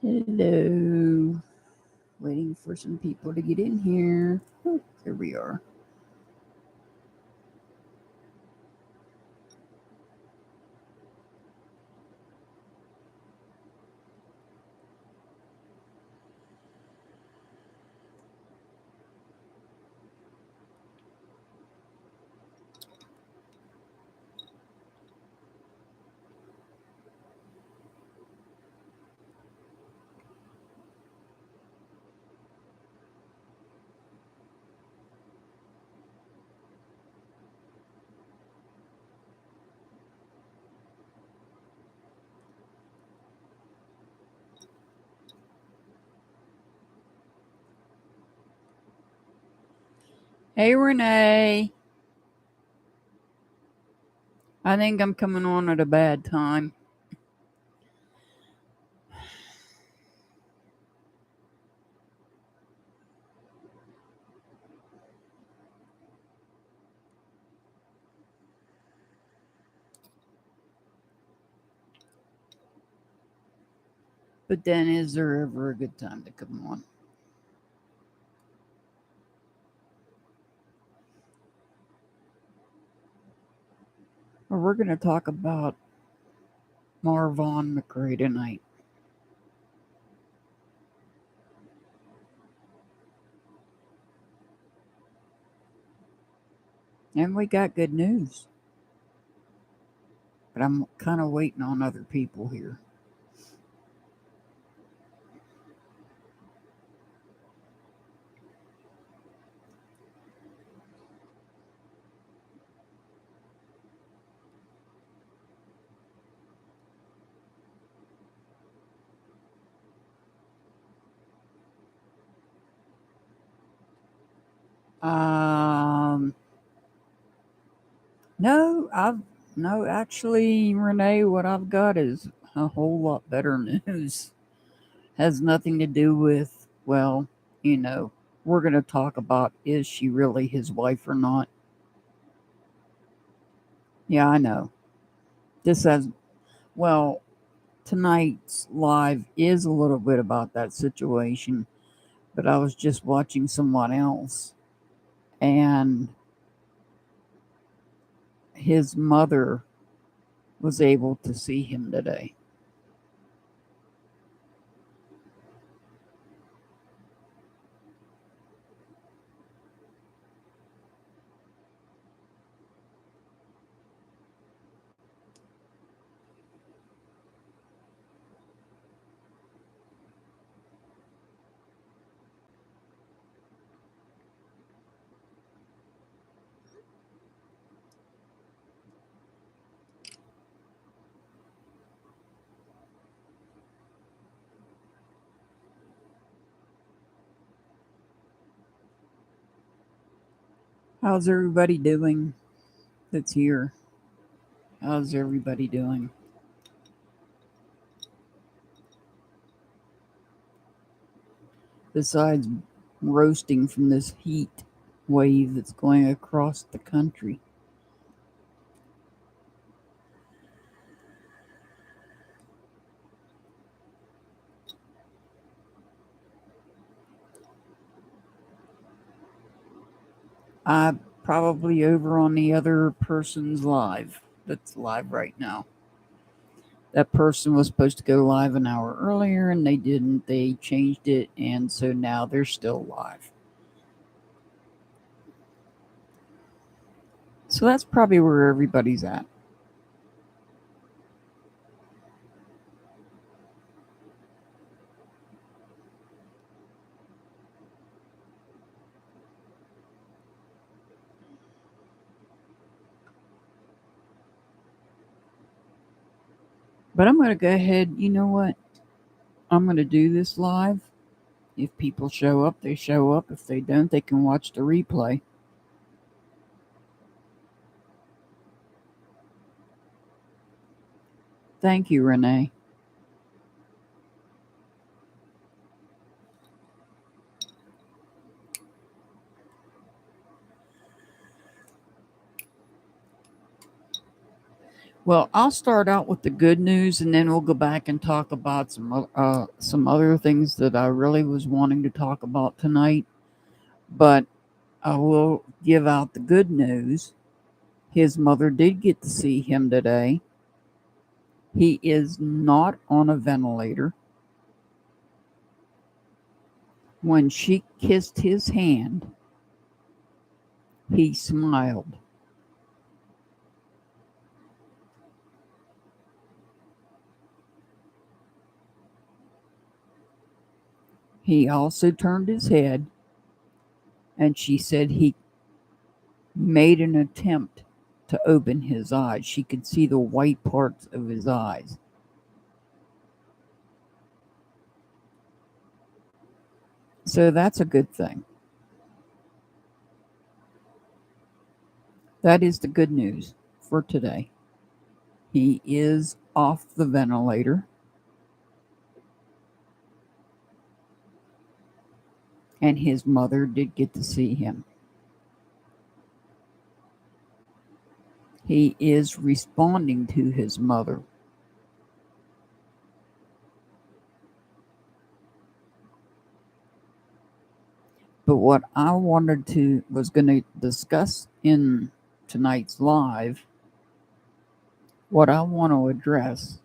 Hello. Waiting for some people to get in here. Oh, there we are. Hey, Renee. I think I'm coming on at a bad time. But then, is there ever a good time to come on? Well, we're going to talk about Marvon McCray tonight. And we got good news. But I'm kind of waiting on other people here. Um, no, actually, Renee, what I've got is a whole lot better news. Has nothing to do with, well, you know, we're going to talk about is she really his wife or not? Yeah, I know. This has, well, tonight's live is a little bit about that situation, but I was just watching someone else and his mother was able to see him today. How's everybody doing that's here? How's everybody doing? Besides roasting from this heat wave that's going across the country. Probably over on the other person's live that's live right now. That person was supposed to go live an hour earlier and they didn't. They changed it, and so now they're still live. So that's probably where everybody's at. But I'm going to go ahead. You know what? I'm going to do this live. If people show up, they show up. If they don't, they can watch the replay. Thank you, Renee. Well, I'll start out with the good news, and then we'll go back and talk about some other things that I really was wanting to talk about tonight. But I will give out the good news. His mother did get to see him today. He is not on a ventilator. When she kissed his hand, he smiled. He also turned his head, and she said he made an attempt to open his eyes. She could see the white parts of his eyes. So that's a good thing. That is the good news for today. He is off the ventilator, and his mother did get to see him. He is responding to his mother. But what I was going to discuss in tonight's live, what I want to address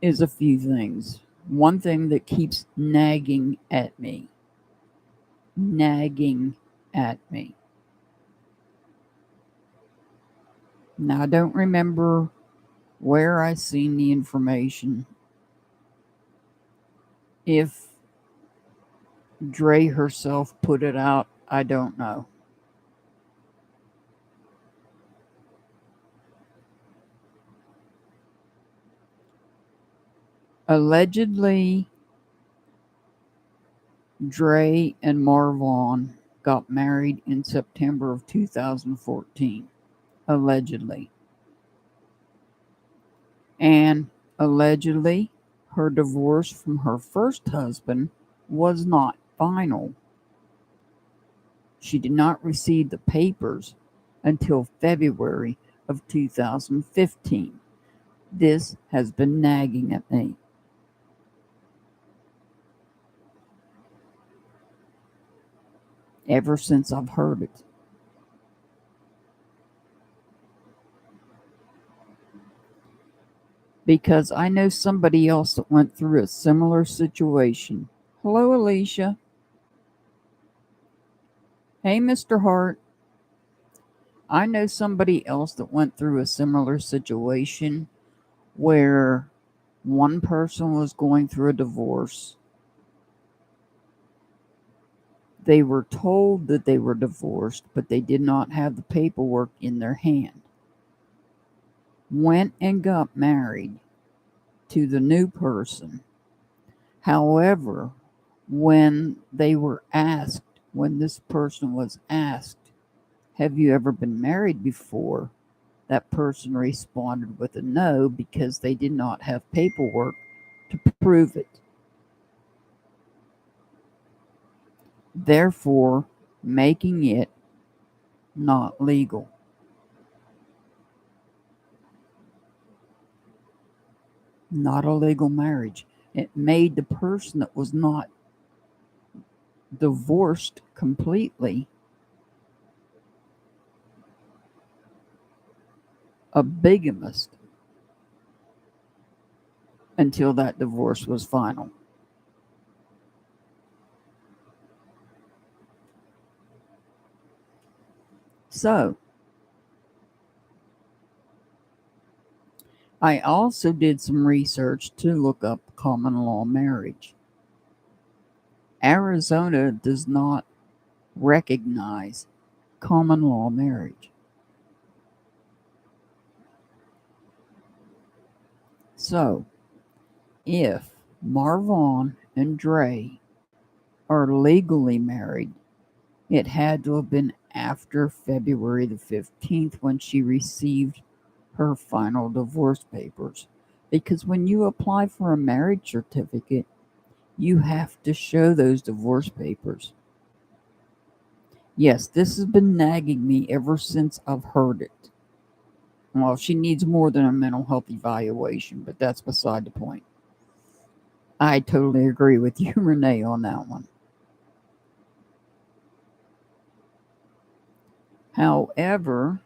is a few things. One thing that keeps nagging at me. Now, I don't remember where I seen the information. If Dre herself put it out, I don't know. Allegedly, Dre and Marvon got married in September of 2014. Allegedly. And allegedly, her divorce from her first husband was not final. She did not receive the papers until February of 2015. This has been nagging at me. Ever since I've heard it. Because I know somebody else that went through a similar situation. Hello, Alicia. Hey, Mr. Hart. I know somebody else that went through a similar situation where one person was going through a divorce. They were told that they were divorced, but they did not have the paperwork in their hand. Went and got married to the new person. However, when this person was asked, have you ever been married before? That person responded with a no because they did not have paperwork to prove it. Therefore, making it not legal. Not a legal marriage. It made the person that was not divorced completely a bigamist until that divorce was final. So, I also did some research to look up common law marriage. Arizona does not recognize common law marriage. So, if Marvon and Dre are legally married, it had to have been after February the 15th when she received her final divorce papers. Because when you apply for a marriage certificate, you have to show those divorce papers. Yes, this has been nagging me ever since I've heard it. Well, she needs more than a mental health evaluation, but that's beside the point. I totally agree with you, Renee, on that one. However,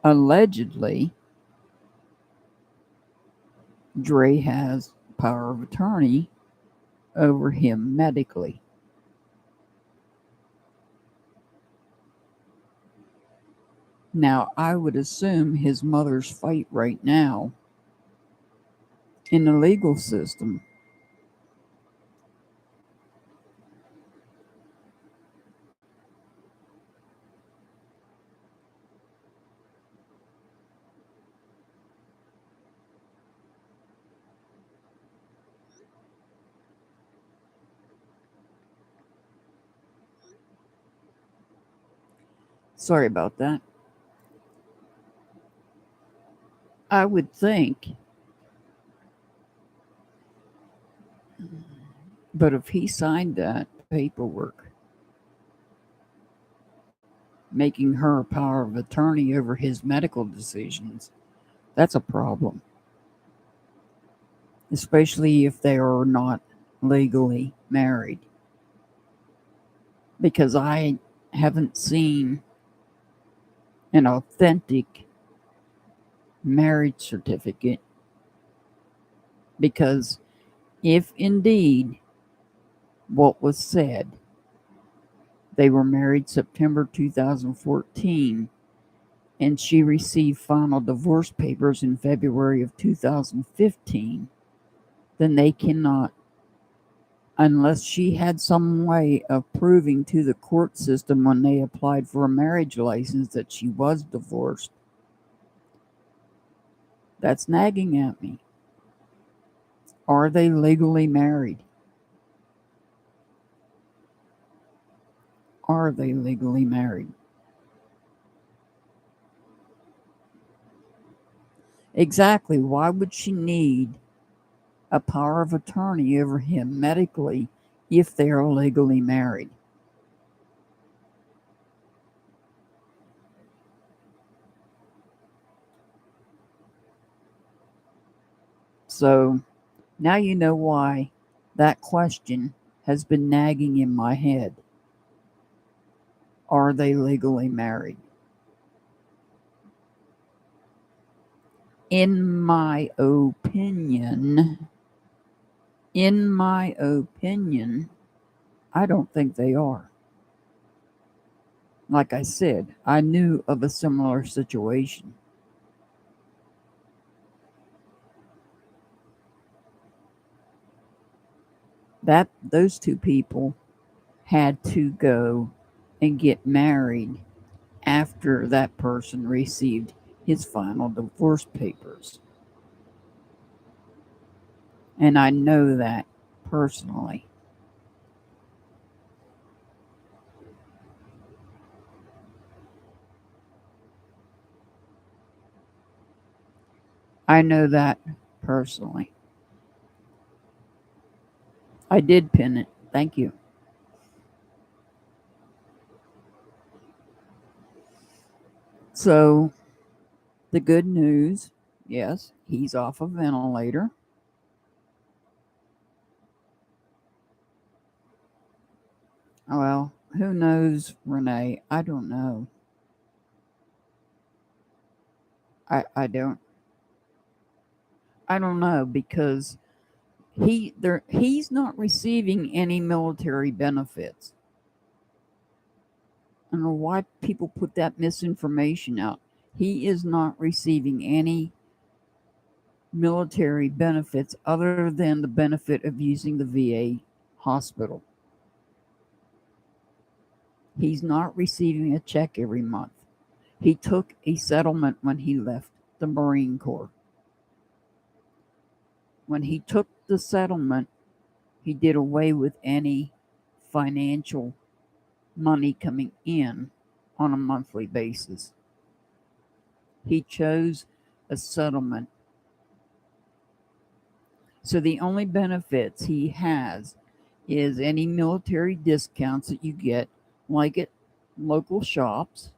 allegedly, Dre has power of attorney over him medically. Now, I would assume his mother's fight right now in the legal system. Sorry about that. I would think, but if he signed that paperwork making her a power of attorney over his medical decisions, that's a problem. Especially if they are not legally married. Because I haven't seen an authentic marriage certificate. Because if indeed what was said, they were married September 2014, and she received final divorce papers in February of 2015, then they cannot, unless she had some way of proving to the court system when they applied for a marriage license that she was divorced. That's nagging at me. Are they legally married? Are they legally married? Exactly. Why would she need a power of attorney over him medically if they are legally married? So now you know why that question has been nagging in my head. Are they legally married? In my opinion, I don't think they are. Like I said, I knew of a similar situation. That those two people had to go and get married after that person received his final divorce papers. And I know that personally. I know that personally. I did pin it. Thank you. So, the good news, yes, he's off a ventilator. Well, who knows, Renee? I don't know. I don't I don't know because he's not receiving any military benefits. I don't know why people put that misinformation out. He is not receiving any military benefits other than the benefit of using the VA hospital. He's not receiving a check every month. He took a settlement when he left the Marine Corps. When he took the settlement, he did away with any financial money coming in on a monthly basis. He chose a settlement. So the only benefits he has is any military discounts that you get, like at local shops,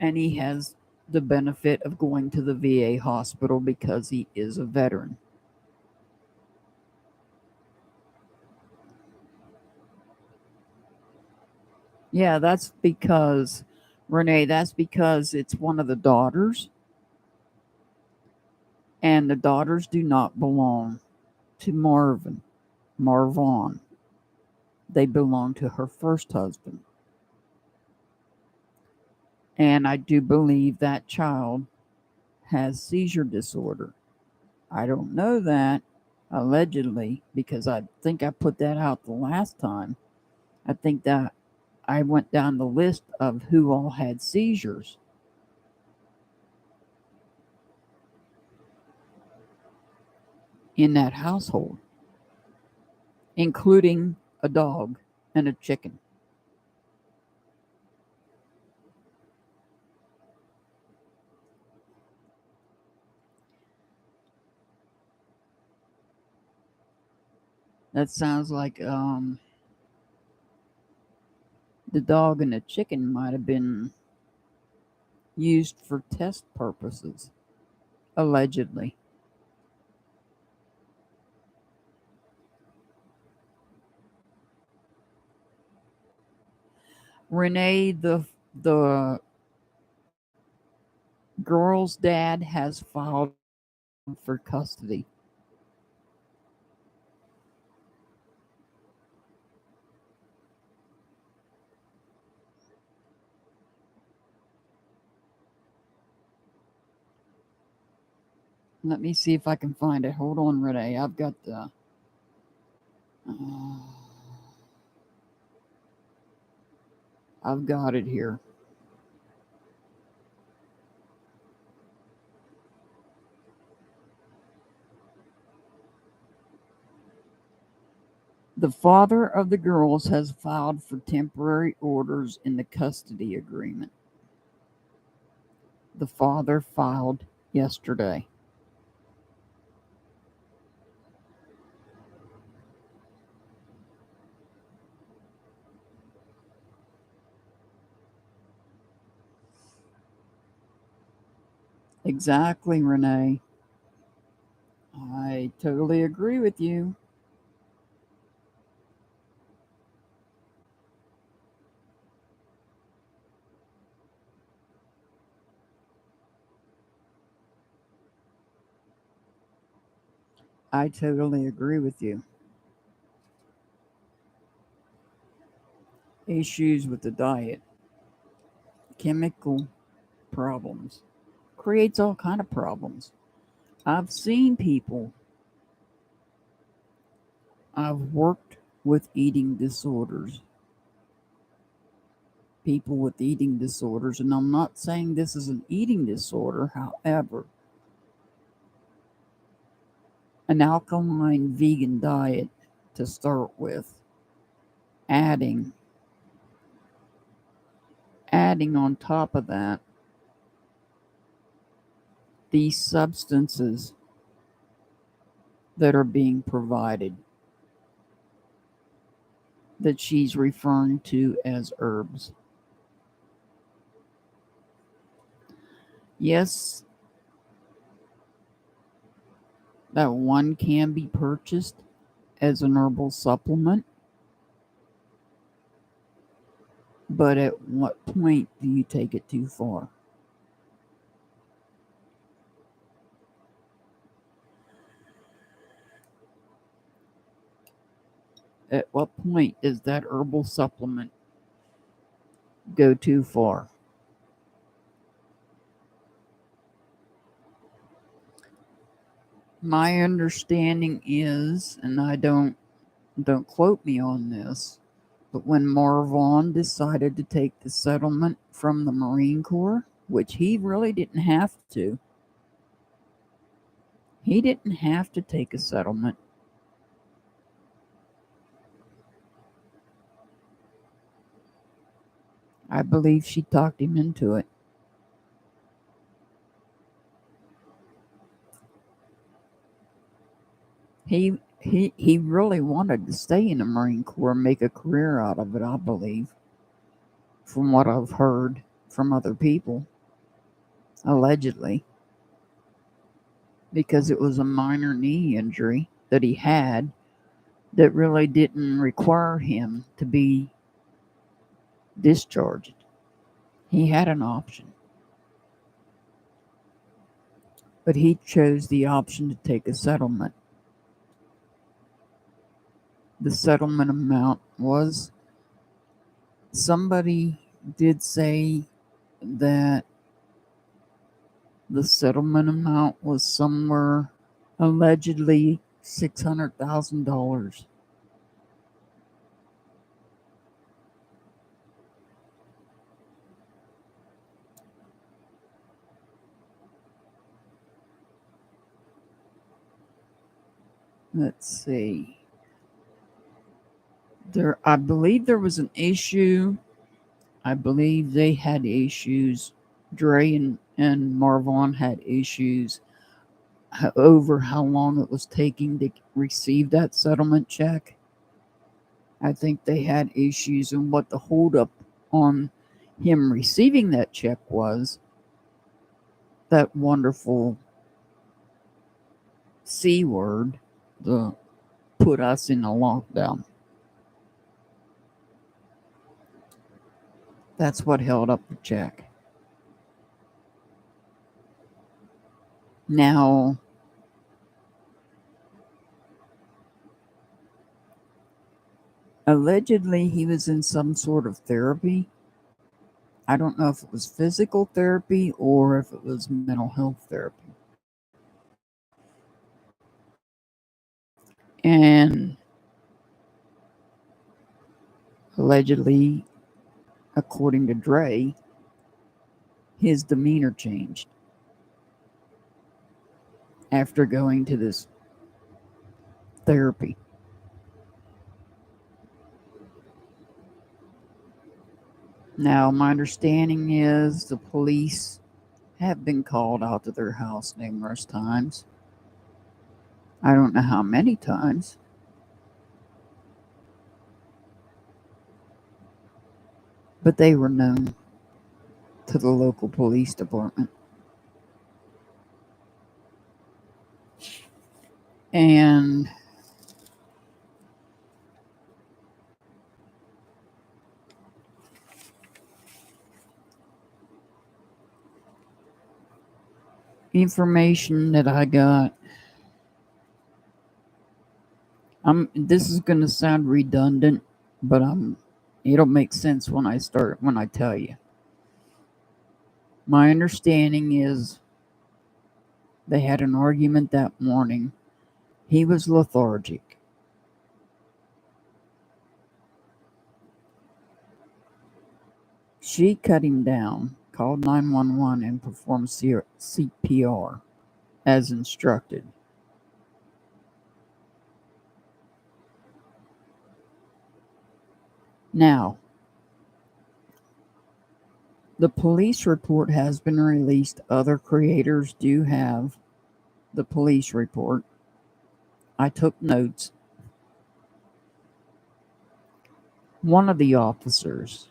And he has the benefit of going to the VA hospital because he is a veteran. Yeah, that's because, Renee, that's because it's one of the daughters, and the daughters do not belong to Marvon. They belong to her first husband. And I do believe that child has seizure disorder. I don't know that, allegedly, because I think I put that out the last time. I think that I went down the list of who all had seizures in that household, including a dog and a chicken. That sounds like the dog and the chicken might have been used for test purposes, allegedly. Renee, the girl's dad has filed for custody. Let me see if I can find it. Hold on, Renee. I've got the. Uh, I've got it here. The father of the girls has filed for temporary orders in the custody agreement. The father filed yesterday. Exactly, Renee. I totally agree with you. I totally agree with you. Issues with the diet, chemical problems, creates all kind of problems. I've seen people. I've worked with eating disorders, people with eating disorders, and I'm not saying this is an eating disorder. However, an alkaline vegan diet to start with, adding adding on top of that these substances that are being provided that she's referring to as herbs. Yes, that one can be purchased as an herbal supplement, but at what point do you take it too far? At what point does that herbal supplement go too far? My understanding is, and I don't quote me on this, but when Marvon decided to take the settlement from the Marine Corps, which he really didn't have to, he didn't have to take a settlement. I believe she talked him into it. He really wanted to stay in the Marine Corps and make a career out of it, I believe, from what I've heard from other people. allegedly, because it was a minor knee injury that he had that really didn't require him to be discharged. He had an option, but he chose the option to take a settlement. The settlement amount was, somebody did say that the settlement amount was somewhere allegedly $600,000. Let's see. I believe there was an issue. I believe they had issues. Dre and Marvon had issues over how long it was taking to receive that settlement check. I think they had issues, and what the holdup on him receiving that check was that wonderful C word, the put us in a lockdown. That's what held up the check. Now, allegedly, he was in some sort of therapy. I don't know if it was physical therapy or if it was mental health therapy. And allegedly, according to Dre, his demeanor changed after going to this therapy. Now, my understanding is the police have been called out to their house numerous times. I don't know how many times. But they were known to the local police department. And information that I got, this is going to sound redundant, but it'll make sense when I tell you. My understanding is they had an argument that morning. He was lethargic. She cut him down, called 911, and performed CPR as instructed. Now, the police report has been released. Other creators do have the police report. I took notes. One of the officers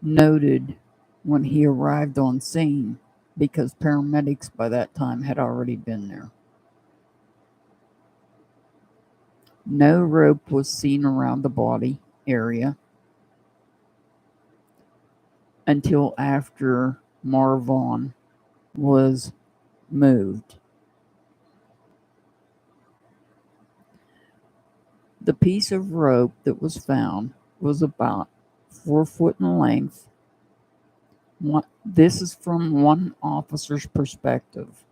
noted when he arrived on scene, because paramedics by that time had already been there. No rope was seen around the body area until after Marvon was moved. The piece of rope that was found was about 4 foot in length. This is from one officer's perspective.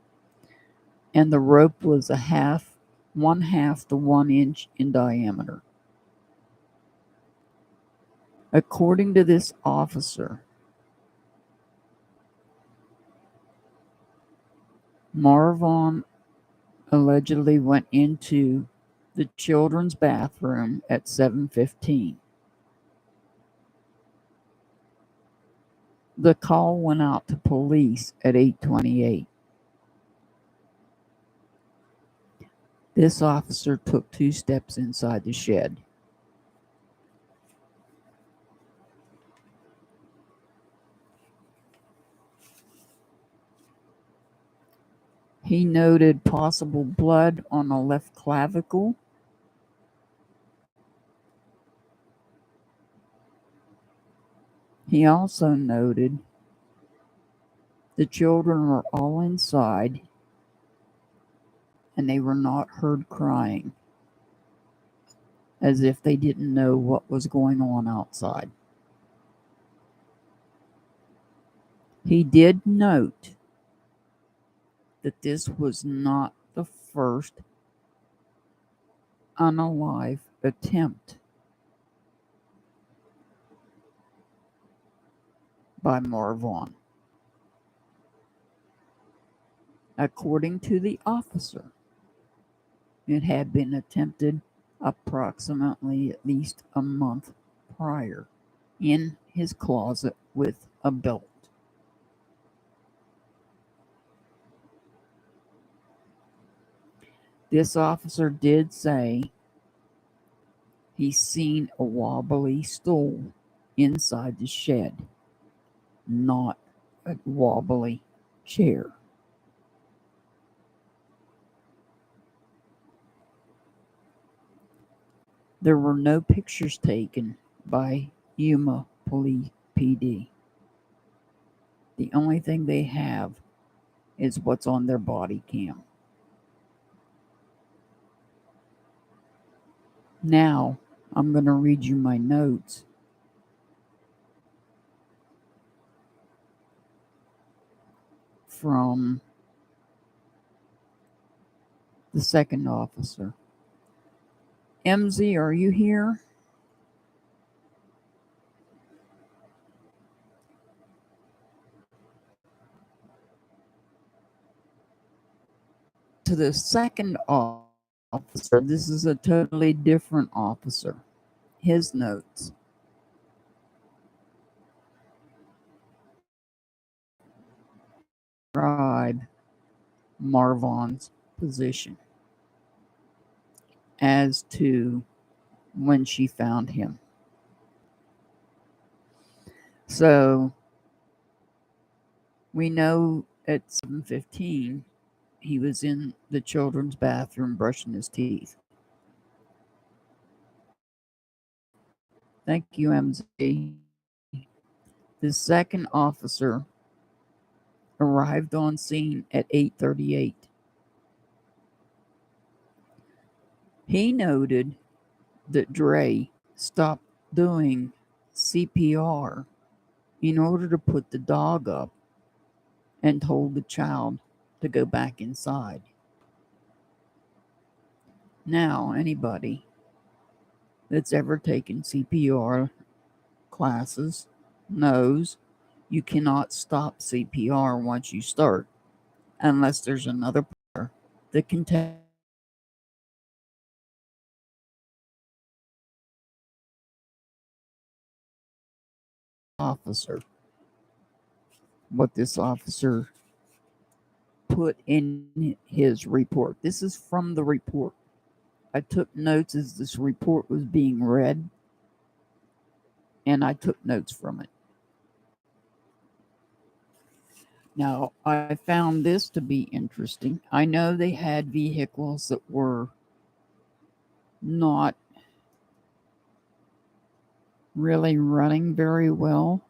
And the rope was 1/2 to 1 inch in diameter. According to this officer, Marvon allegedly went into the children's bathroom at 7:15. The call went out to police at 8:28. This officer took 2 steps inside the shed. He noted possible blood on a left clavicle. He also noted the children were all inside and they were not heard crying, as if they didn't know what was going on outside. He did note that this was not the first unalive attempt by Marvon. According to the officer, it had been attempted approximately at least a month prior in his closet with a belt. This officer did say he's seen a wobbly stool inside the shed, not a wobbly chair. There were no pictures taken by Yuma Police PD. The only thing they have is what's on their body cam. Now, I'm going to read you my notes from the second officer. MZ, are you here? To the second officer, this is a totally different officer. His notes. Describe Marvon's position as to when she found him. So we know at 7:15 he was in the children's bathroom brushing his teeth. Thank you, MZ. The second officer arrived on scene at 8:38. He noted that Dre stopped doing CPR in order to put the dog up and told the child to go back inside. Now, anybody that's ever taken CPR classes knows you cannot stop CPR once you start unless there's another player that can take officer. What this officer put in his report. This is from the report. I took notes as this report was being read, and I took notes from it. Now, I found this to be interesting. I know they had vehicles that were not really running very well.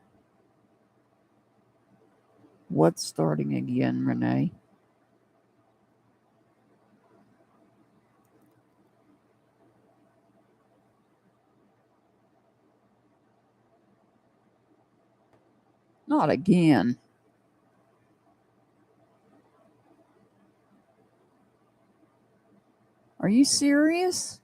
What's starting again, Renee? Not again. Are you serious?